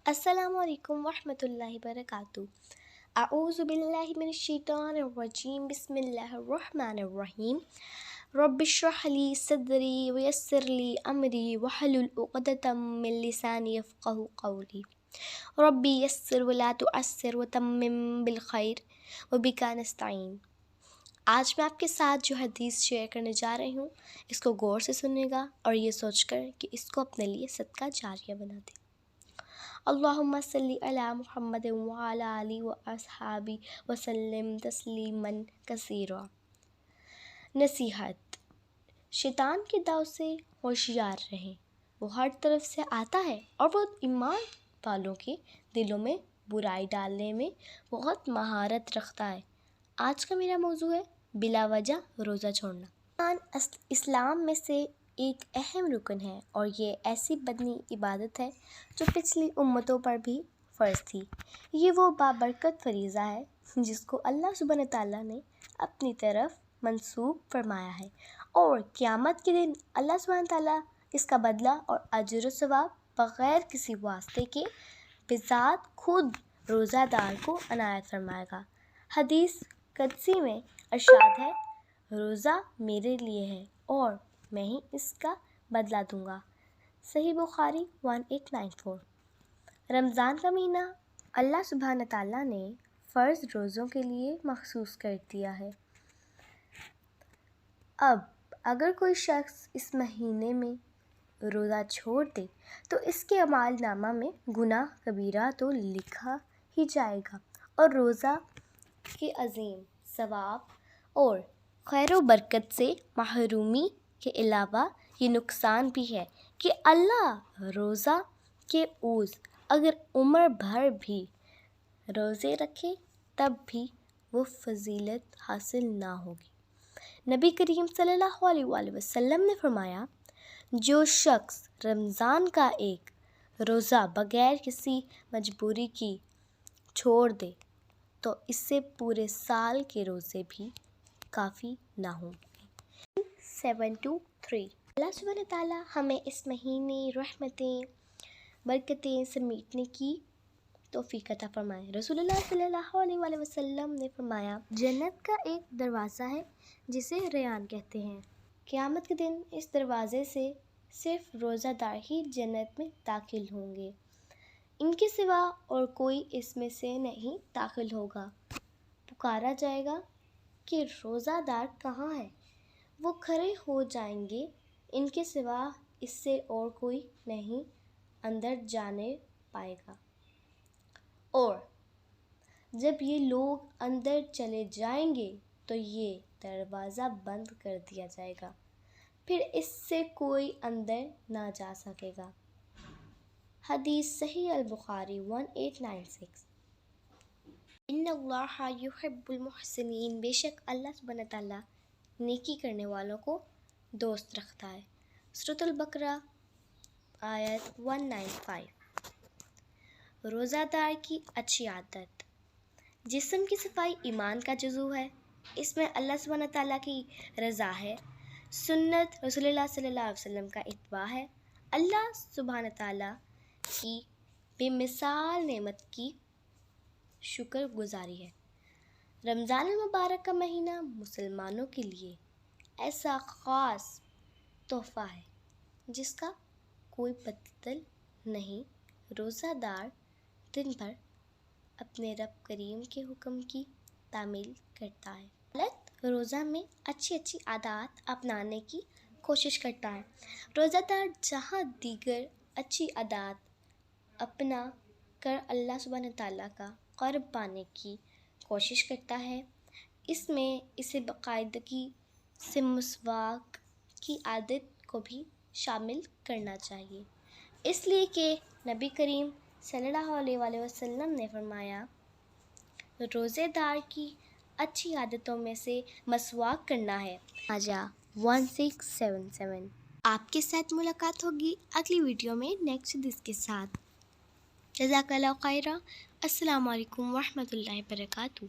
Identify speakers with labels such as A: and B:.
A: السلام علیکم ورحمۃ اللہ وبرکاتہ۔ اعوذ باللہ من الشیطان الرجیم، بسم اللہ الرحمن الرحیم۔ رب اشرح لی صدری ویسر لی امری واحلل عقدۃ من لسانی یفقہوا قولی۔ ربی یسر ولا تعسر وتمم بالخیر وبک نستعین۔ آج میں آپ کے ساتھ جو حدیث شیئر کرنے جا رہی ہوں، اس کو غور سے سنیے گا اور یہ سوچ کر کہ اس کو اپنے لیے صدقہ جاریہ بنا دیں۔ اللہم صلی علی محمد وعلی آلہ واصحابہ وسلم تسلیما کثیرا۔ نصیحت: شیطان کے داؤ سے ہوشیار رہیں، وہ ہر طرف سے آتا ہے اور وہ ایمان والوں کے دلوں میں برائی ڈالنے میں بہت مہارت رکھتا ہے۔ آج کا میرا موضوع ہے بلا وجہ روزہ چھوڑنا۔ اسلام میں سے ایک اہم رکن ہے اور یہ ایسی بدنی عبادت ہے جو پچھلی امتوں پر بھی فرض تھی۔ یہ وہ بابرکت فریضہ ہے جس کو اللہ سبحانہ تعالیٰ نے اپنی طرف منسوب فرمایا ہے، اور قیامت کے دن اللہ سبحانہ تعالیٰ اس کا بدلہ اور اجر و ثواب بغیر کسی واسطے کے بذات خود روزہ دار کو عنایت فرمائے گا۔ حدیث قدسی میں ارشاد ہے، روزہ میرے لیے ہے اور میں ہی اس کا بدلہ دوں گا۔ صحیح بخاری 1894۔ رمضان کا مہینہ اللہ سبحانہ تعالیٰ نے فرض روزوں کے لیے مخصوص کر دیا ہے۔ اب اگر کوئی شخص اس مہینے میں روزہ چھوڑ دے تو اس کے اعمال نامہ میں گناہ کبیرہ تو لکھا ہی جائے گا، اور روزہ کے عظیم ثواب اور خیر و برکت سے محرومی کے علاوہ یہ نقصان بھی ہے کہ اللہ روزہ کے عوض اگر عمر بھر بھی روزے رکھے تب بھی وہ فضیلت حاصل نہ ہوگی۔ نبی کریم صلی اللہ علیہ وآلہ وسلم نے فرمایا، جو شخص رمضان کا ایک روزہ بغیر کسی مجبوری کی چھوڑ دے تو اس سے پورے سال کے روزے بھی کافی نہ ہوں گے۔ 723۔ اللہ سبحانہ تعالیٰ ہمیں اس مہینے رحمتیں برکتیں سمیٹنے کی توفیق عطا فرمائے۔ رسول اللہ صلی اللہ علیہ وآلہ وسلم نے فرمایا، جنت کا ایک دروازہ ہے جسے ریان کہتے ہیں۔ قیامت کے دن اس دروازے سے صرف روزہ دار ہی جنت میں داخل ہوں گے، ان کے سوا اور کوئی اس میں سے نہیں داخل ہوگا۔ پکارا جائے گا کہ روزہ دار کہاں ہے؟ وہ کھڑے ہو جائیں گے، ان کے سوا اس سے اور کوئی نہیں اندر جانے پائے گا۔ اور جب یہ لوگ اندر چلے جائیں گے تو یہ دروازہ بند کر دیا جائے گا، پھر اس سے کوئی اندر نہ جا سکے گا۔ حدیث صحیح البخاری 1896۔ ان اللہ یحب المحسنین، بے شک اللہ سبحانہ تعالیٰ نیکی کرنے والوں کو دوست رکھتا ہے۔ سورۃ البقرہ آیت 195۔ روزہ دار کی اچھی عادت۔ جسم کی صفائی ایمان کا جزو ہے، اس میں اللہ سبحانہ تعالیٰ کی رضا ہے، سنت رسول اللہ صلی اللہ علیہ وسلم کا اتباع ہے، اللہ سبحانہ تعالیٰ کی بے مثال نعمت کی شکر گزاری ہے۔ رمضان المبارک کا مہینہ مسلمانوں کے لیے ایسا خاص تحفہ ہے جس کا کوئی بدل نہیں۔ روزہ دار دن بھر اپنے رب کریم کے حکم کی تعمیل کرتا ہے، روزہ میں اچھی عادات اپنانے کی کوشش کرتا ہے۔ روزہ دار جہاں دیگر اچھی عادات اپنا کر اللہ سبحانہ تعالیٰ کا قرب پانے کی کوشش کرتا ہے، اس میں اسے باقاعدگی سے مسواک کی عادت کو بھی شامل کرنا چاہیے، اس لیے کہ نبی کریم صلی اللہ علیہ وآلہ وسلم نے فرمایا، روزے دار کی اچھی عادتوں میں سے مسواک کرنا ہے۔ ماجہ 1677۔ آپ کے ساتھ ملاقات ہوگی اگلی ویڈیو میں نیکسٹ حدیث کے ساتھ۔ جزاک اللہ خیرہ۔ السلام علیکم ورحمۃ اللہ وبرکاتہ۔